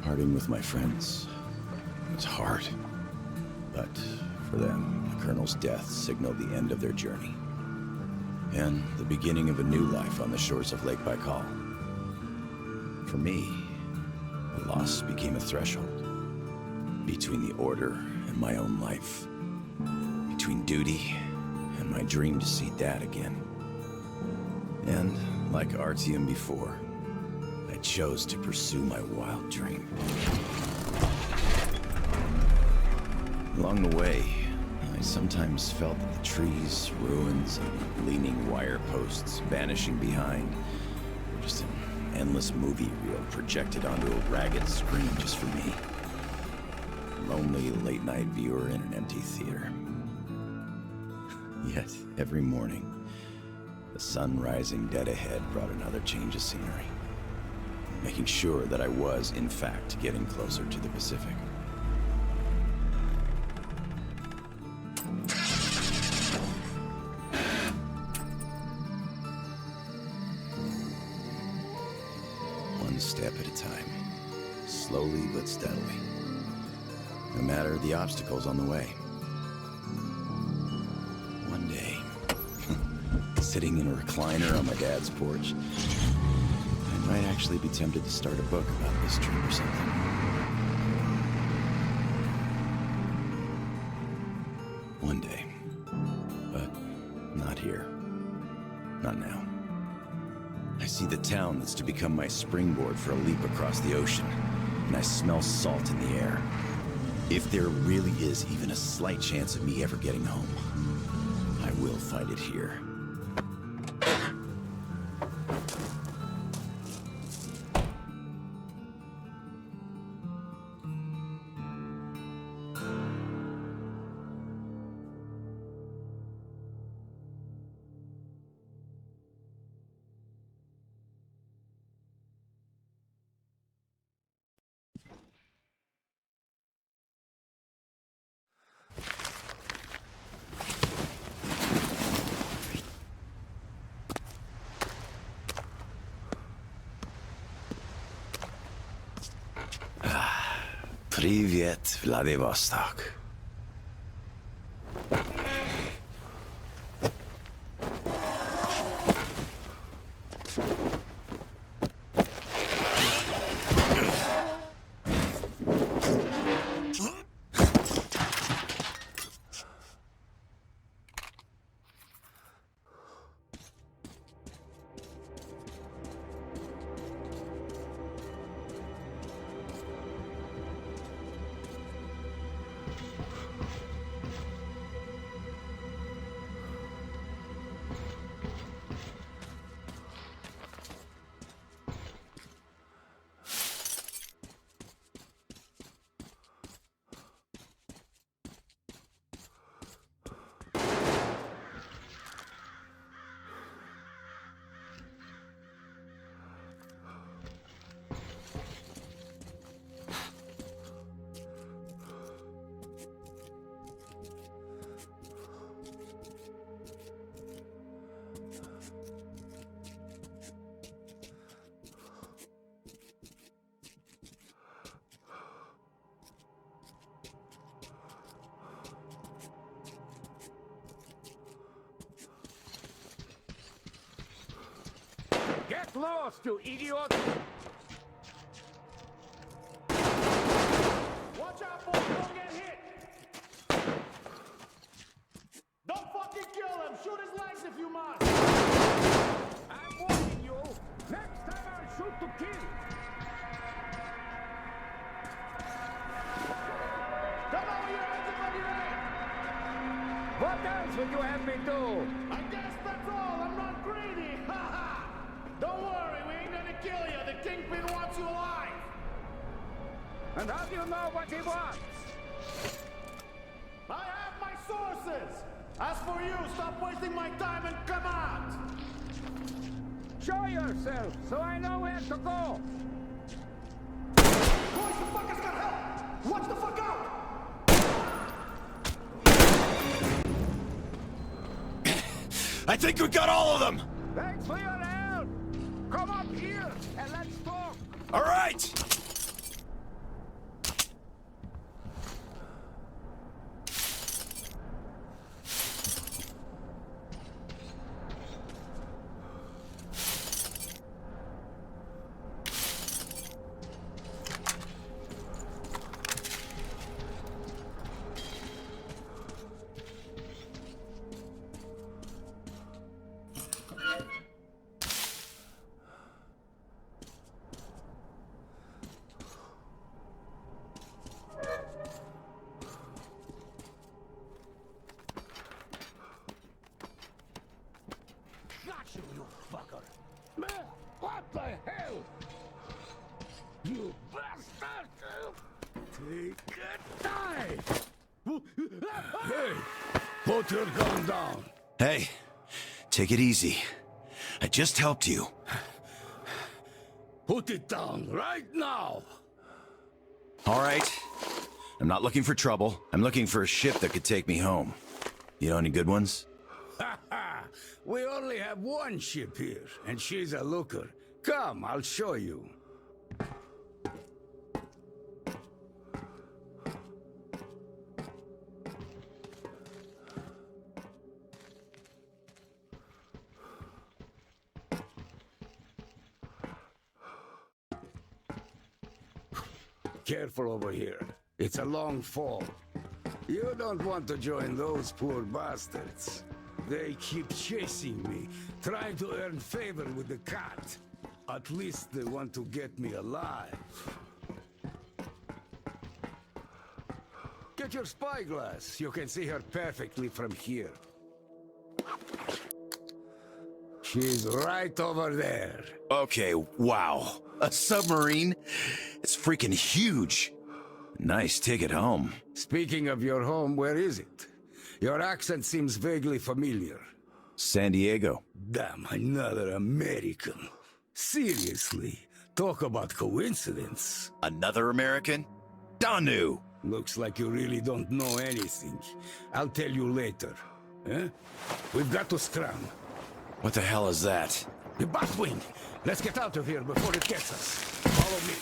Parting with my friends was hard. But for them, the Colonel's death signaled the end of their journey. And the beginning of a new life on the shores of Lake Baikal. For me, the loss became a threshold. Between the Order and my own life. Between duty and my dream to see Dad again. And, like Artyom before, I chose to pursue my wild dream. Along the way, I sometimes felt that the trees, ruins, and leaning wire posts vanishing behind were just an endless movie reel projected onto a ragged screen just for me. A lonely late-night viewer in an empty theater. Yet, every morning, the sun rising dead ahead brought another change of scenery, making sure that I was, in fact, getting closer to the Pacific. One step at a time, slowly but steadily, no matter the obstacles on the way. One day, sitting in a recliner on my dad's porch, I might actually be tempted to start a book about this trip or something. One day. But not here. Not now. I see the town that's to become my springboard for a leap across the ocean, and I smell salt in the air. If there really is even a slight chance of me ever getting home, I will fight it here. Привет, Vladivostok. Get lost, you idiot! Watch out, boys! Don't get hit! Don't fucking kill him! Shoot his legs if you must! I'm warning you! Next time I'll shoot to kill! Come on with your hands above your head! What else would you have me do? I guess that's all! I'm not greedy! Ha ha! Don't worry, we ain't gonna kill you! The Kingpin wants you alive! And how do you know what he wants? I have my sources! As for you, stop wasting my time and come out! Show yourself, so I know where to go! Boys, the fucker's got help! Watch the fuck out! I think we got all of them! Thanks for your help! Come up here and let's talk! All right! You bastard! Take a dive! Hey! Put your gun down! Hey, take it easy. I just helped you. Put it down right now! All right. I'm not looking for trouble. I'm looking for a ship that could take me home. You know any good ones? Ha ha! We only have one ship here, and she's a looker. Come, I'll show you. Careful over here. It's a long fall. You don't want to join those poor bastards. They keep chasing me, trying to earn favor with the cat. At least they want to get me alive. Get your spyglass. You can see her perfectly from here. She's right over there. Okay, wow. A submarine? It's freaking huge. Nice ticket home. Speaking of your home, where is it? Your accent seems vaguely familiar. San Diego. Damn, another American. Seriously, talk about coincidence. Another American? Danu! Looks like you really don't know anything. I'll tell you later. Huh? We've got to scram. What the hell is that? The Batwing! Let's get out of here before it gets us. Follow me.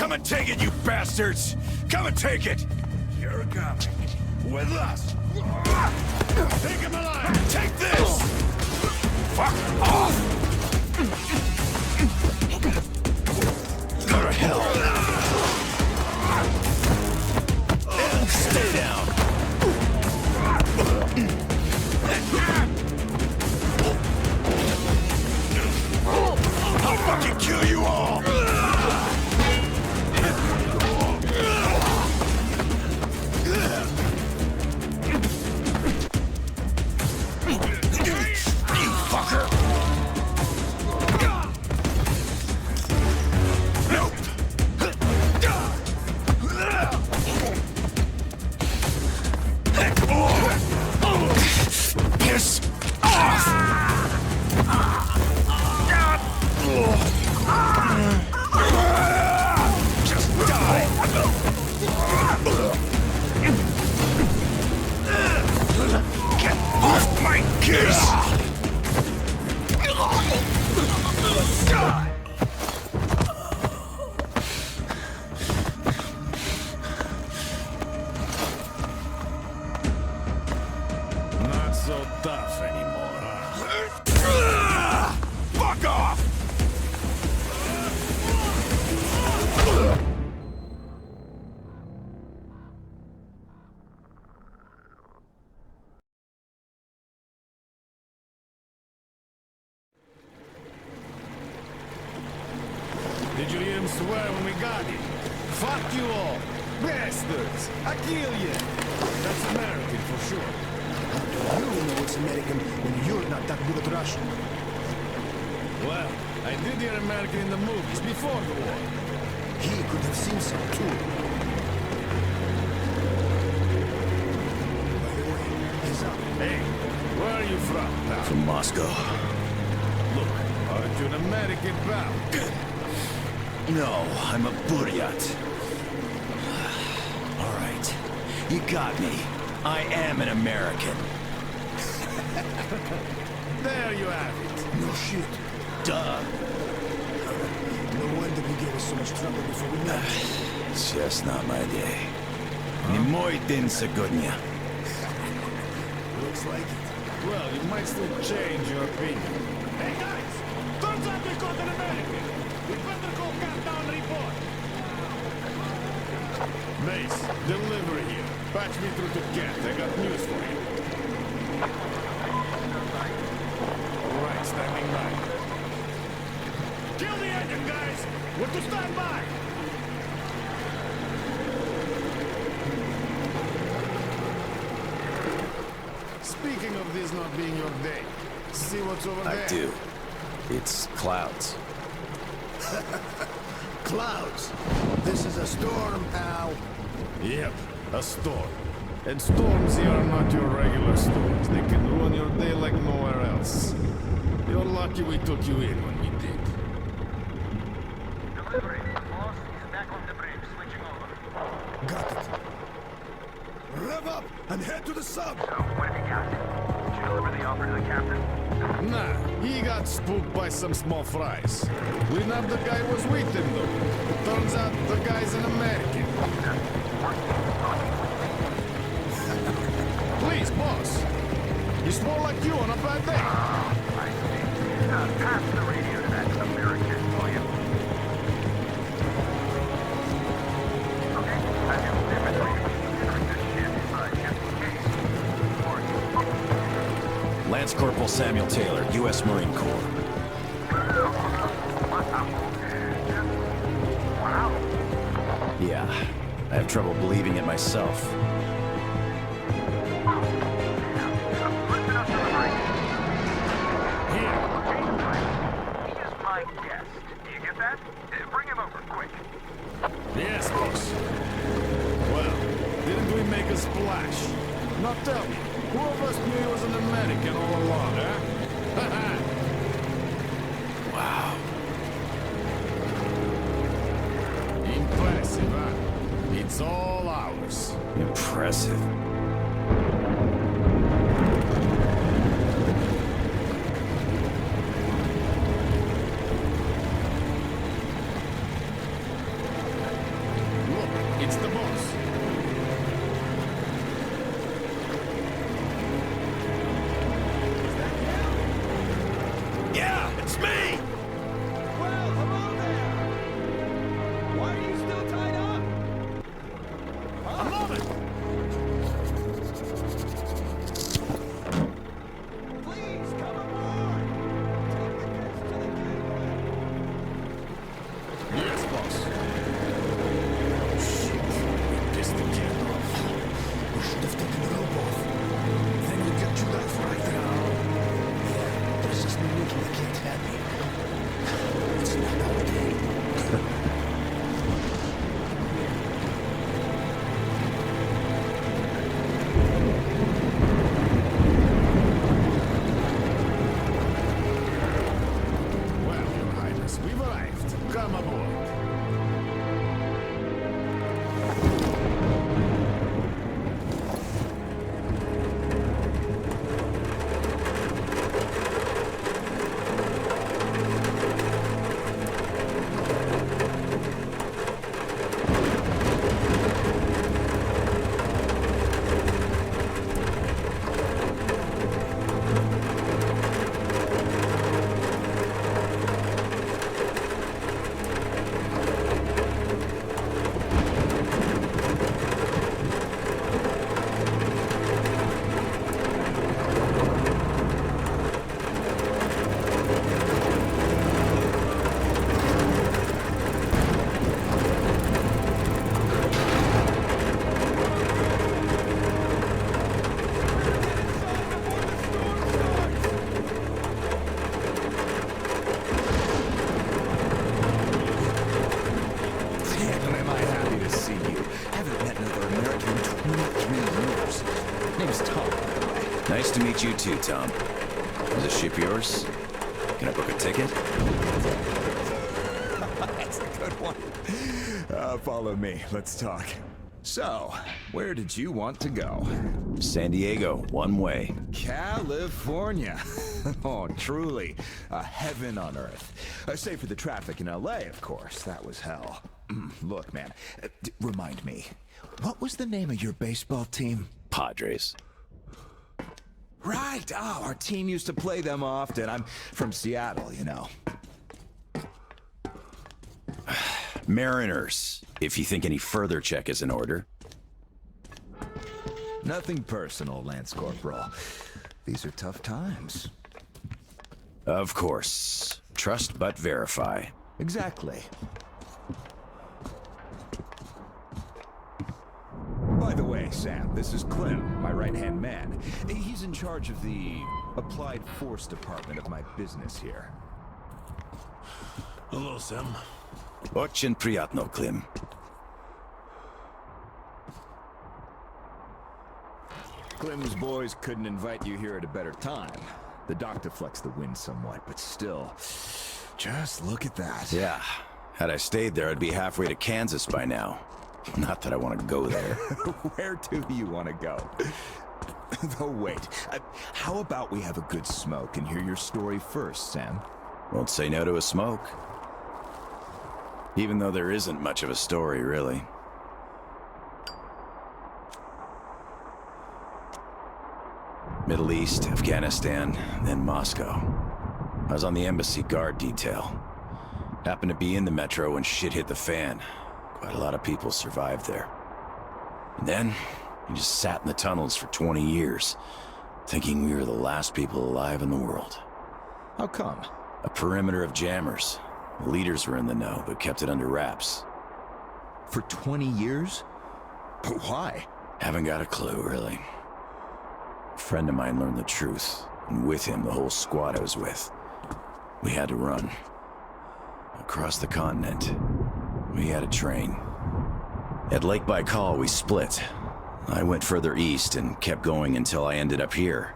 Come and take it, you bastards! Come and take it! You're coming. With us! Take him alive! Take this! Fuck off! Go to hell! Stay down! I'll fucking kill you all! You fucker! Nope! Piss off! Just die! Get off my case! Not so tough anymore, huh? Fuck off! Did you hear him swear when we got him? Fuck you all! Bastards! I kill you! That's American for sure. You know it's American when you're not that good at Russian. Well, I did hear American in the movies before the war. He could have seen some too. By the way, he's up. Hey, where are you from, pal? From Moscow. Look, aren't you an American, pal? No, I'm a Buryat. All right, you got me. I am an American. There you have it. No shit. Duh. No wonder we gave us so much trouble before we met. It's just not my day. Не мой день сегодня. Looks like it. Well, you might still change your opinion. Hey guys! Turns out we caught an American! We better go cut down report! Mace, delivery here. Patch me through to Kent. I got news for you. Alright, standing by. Kill the engine, guys! We're to stand by! Speaking of this not being your day, see what's over there? I do. It's clouds. Clouds. This is a storm, pal. Yep, a storm. And storms here are not your regular storms. They can ruin your day like nowhere else. You're lucky we took you in when we did. Delivery. Boss is back on the bridge, switching over. Got it. Rev up and head to the sub. So, what have you got? Did you deliver the offer to the captain? Nah, he got spooked by some small fries. We nabbed the guy who was with him, though. Turns out the guy's an American. Please, boss. You swore like you on a bad day. I see. Pass the radio to that American, will you? Okay, I have inventory. Considering this shit, but just in case. Lance Corporal Samuel Taylor, U.S. Marine Corps. Wow. Yeah, I have trouble believing it myself. Listen up to the right. Here. He is my guest. Do you get that? Bring him over, quick. Yes, boss. Well, didn't we make a splash? Now tell me, who of us knew he was an American all along, huh? Wow. Impressive, huh? It's all ours. Impressive. It's the boss. Yeah, it's me! Well, hello there! Why are you still tied up? A moment! Please, come aboard! Take the kids to the gangway! Yes, boss. Shit. We pissed the kid off. We should have taken the rope off. Then we'd get you that right now. Yeah, but it's just me making the kid happy. It's not our day. Well, Your Highness, we've arrived. Come aboard. Damn, am I happy to see you. Haven't met another American in 23 years. Name's Tom, by the way. Nice to meet you too, Tom. Is this ship yours? Can I book a ticket? That's a good one. Follow me. Let's talk. So, where did you want to go? San Diego, one way. California. Oh, truly. A heaven on earth. Save for the traffic in LA, of course. That was hell. Look, man. Remind me. What was the name of your baseball team? Padres. Right. Oh, our team used to play them often. I'm from Seattle, you know. Mariners, if you think any further check is in order. Nothing personal, Lance Corporal. These are tough times. Of course. Trust but verify. Exactly. By the way, Sam, this is Clem, my right-hand man. He's in charge of the Applied Force department of my business here. Hello, Sam. Очень приятно, Klim. Clem's boys couldn't invite you here at a better time. The dock deflects the wind somewhat, but still, just look at that. Yeah. Had I stayed there, I'd be halfway to Kansas by now. Not that I want to go there. Where do you want to go? Though wait, how about we have a good smoke and hear your story first, Sam? Won't say no to a smoke. Even though there isn't much of a story, really. Middle East, Afghanistan, then Moscow. I was on the embassy guard detail. Happened to be in the metro when shit hit the fan. Quite a lot of people survived there. And then, we just sat in the tunnels for 20 years, thinking we were the last people alive in the world. How come? A perimeter of jammers. The leaders were in the know, but kept it under wraps. For 20 years? But why? Haven't got a clue, really. A friend of mine learned the truth, and with him, the whole squad I was with. We had to run. Across the continent. We had a train. At Lake Baikal, we split. I went further east and kept going until I ended up here.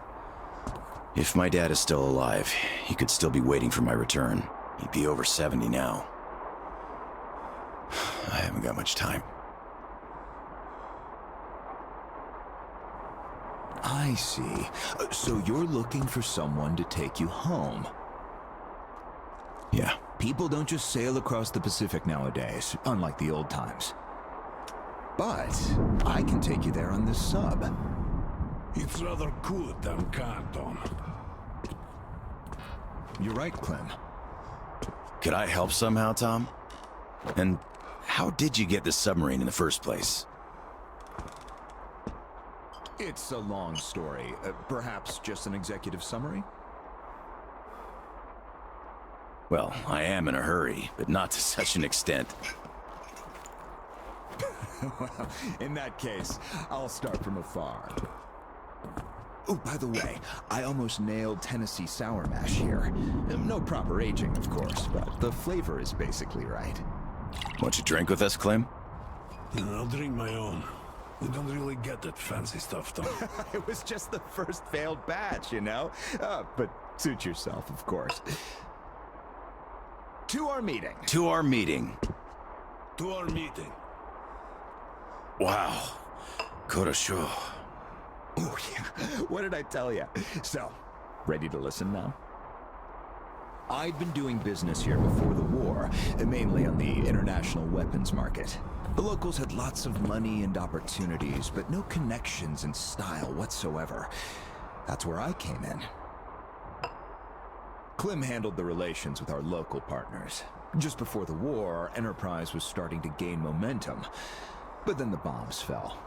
If my dad is still alive, he could still be waiting for my return. He'd be over 70 now. I haven't got much time. I see. So you're looking for someone to take you home. Yeah. People don't just sail across the Pacific nowadays, unlike the old times. But I can take you there on this sub. It's rather good than can't, Tom. You're right, Clem. Could I help somehow, Tom? And how did you get this submarine in the first place? It's a long story. Perhaps just an executive summary? Well, I am in a hurry, but not to such an extent. Well, in that case, I'll start from afar. Oh, by the way, I almost nailed Tennessee sour mash here. No proper aging, of course, but the flavor is basically right. Want you drink with us, Clem? I'll drink my own. We don't really get that fancy stuff, Tom. It was just the first failed batch, you know? But suit yourself, of course. To our meeting. To our meeting. To our meeting. Wow. Korosho. Oh, yeah. What did I tell you? So, ready to listen now? I'd been doing business here before the war, mainly on the international weapons market. The locals had lots of money and opportunities, but no connections and style whatsoever. That's where I came in. Clem handled the relations with our local partners. Just before the war, our enterprise was starting to gain momentum. But then the bombs fell.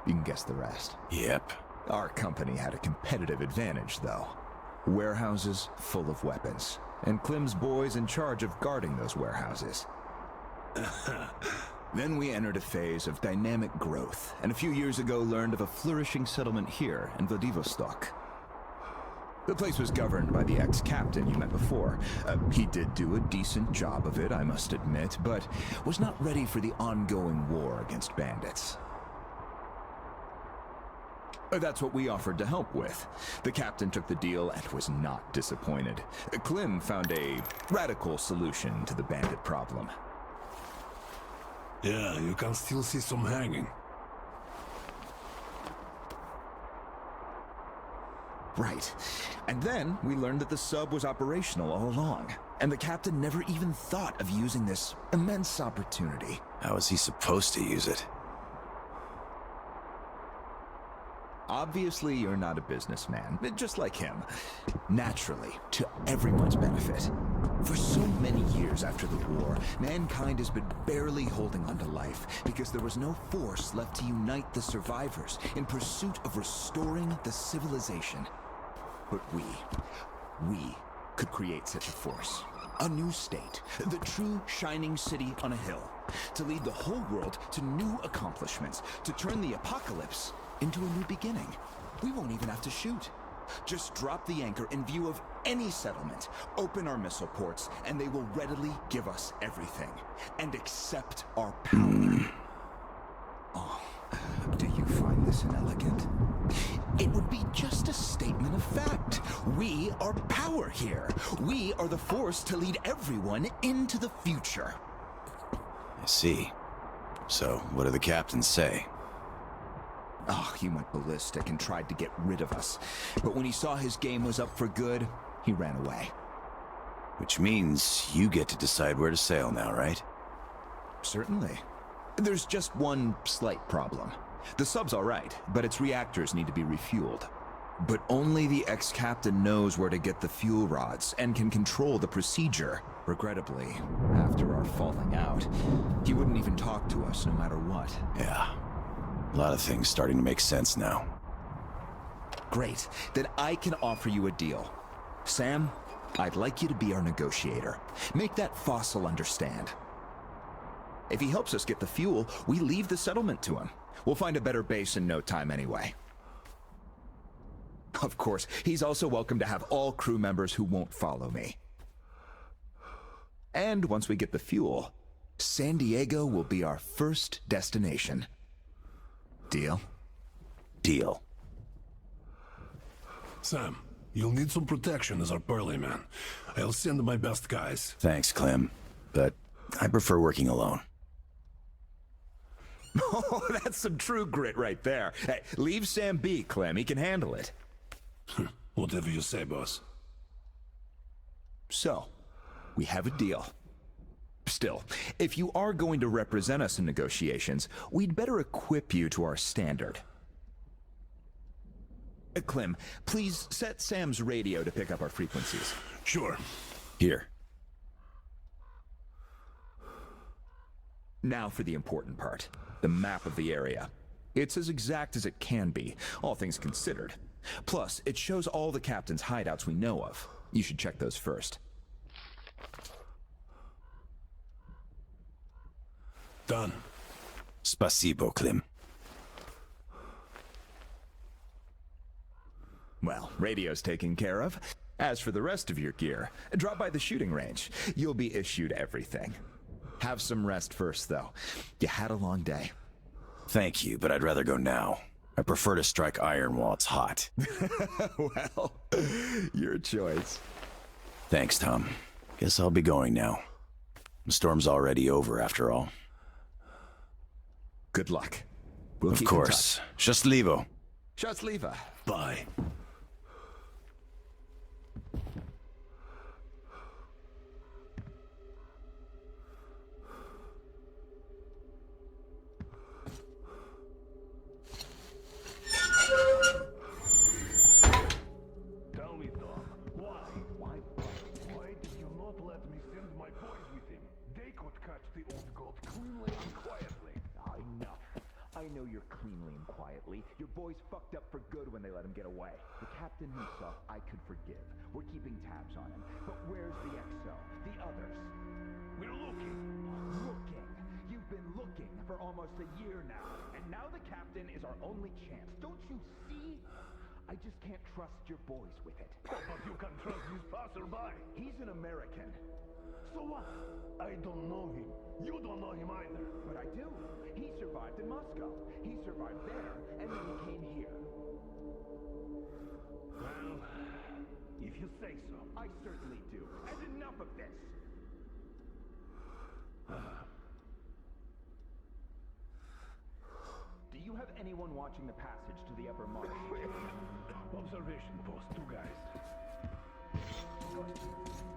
You can guess the rest. Yep. Our company had a competitive advantage, though. Warehouses full of weapons, and Clem's boys in charge of guarding those warehouses. Then we entered a phase of dynamic growth, and a few years ago learned of a flourishing settlement here in Vladivostok. The place was governed by the ex-captain you met before. He did do a decent job of it, I must admit, but was not ready for the ongoing war against bandits. That's what we offered to help with. The captain took the deal and was not disappointed. Clem found a radical solution to the bandit problem. Yeah, you can still see some hanging. Right. And then we learned that the sub was operational all along, and the captain never even thought of using this immense opportunity. How was he supposed to use it? Obviously, you're not a businessman, just like him. Naturally, to everyone's benefit. For so many years after the war, mankind has been barely holding on to life because there was no force left to unite the survivors in pursuit of restoring the civilization. But we could create such a force. A new state, the true shining city on a hill, to lead the whole world to new accomplishments, to turn the apocalypse into a new beginning. We won't even have to shoot. Just drop the anchor in view of any settlement, open our missile ports, and they will readily give us everything, and accept our power. Oh, do you find this inelegant? It would be just a statement of fact. We are power here. We are the force to lead everyone into the future. I see. So, what do the captains say? Oh, he went ballistic and tried to get rid of us. But when he saw his game was up for good, he ran away. Which means you get to decide where to sail now, right? Certainly. There's just one slight problem. The sub's all right, but its reactors need to be refueled. But only the ex-captain knows where to get the fuel rods and can control the procedure. Regrettably, after our falling out, he wouldn't even talk to us no matter what. Yeah. A lot of things starting to make sense now. Great. Then I can offer you a deal. Sam, I'd like you to be our negotiator. Make that fossil understand. If he helps us get the fuel, we leave the settlement to him. We'll find a better base in no time anyway. Of course, he's also welcome to have all crew members who won't follow me. And once we get the fuel, San Diego will be our first destination. Deal? Deal. Sam, you'll need some protection as our Pearly man. I'll send my best guys. Thanks, Clem. But I prefer working alone. Oh, that's some true grit right there. Hey, leave Sam be, Clem. He can handle it. Whatever you say, boss. So, we have a deal. Still, if you are going to represent us in negotiations, we'd better equip you to our standard. Clem, please set Sam's radio to pick up our frequencies. Sure. Here. Now for the important part, the map of the area. It's as exact as it can be, all things considered. Plus, it shows all the captain's hideouts we know of. You should check those first. Done. Spasibo, Klim. Well, radio's taken care of. As for the rest of your gear, drop by the shooting range. You'll be issued everything. Have some rest first, though. You had a long day. Thank you, but I'd rather go now. I prefer to strike iron while it's hot. Well, your choice. Thanks, Tom. Guess I'll be going now. The storm's already over, after all. Good luck. We'll Of keep course. Счастливо. Счастливо. Bye. Tell me, Tom, why? Why did you not let me send my boys with him? They could catch the old gold cleanly and quietly. Enough. I know you're cleanly and quietly. Your boys fucked up for good when they let him get away. The captain himself, I could forgive. We're keeping tabs on him. But where's the XO? The others? We're looking. Looking. You've been looking for almost a year now. And now the captain is our only chance. Don't you see? I just can't trust your boys with it. But you can trust this passerby. He's an American. So what? I don't know him. You don't know him either. But I do. He survived in Moscow. He survived there, and then he came here. Well, if you say so. I certainly do. And enough of this. Do you have anyone watching the passage to the upper marsh? Observation post, 2 guys. Good.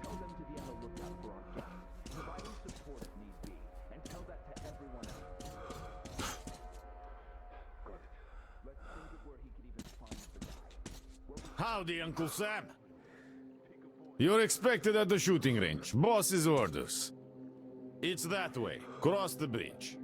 Tell them to be on the lookout for our guest. Providing support if need be. And tell that to everyone else. Good. Let's think of where he could even find the guy. Howdy, Uncle Sam. You're expected at the shooting range. Boss's orders. It's that way. Cross the bridge.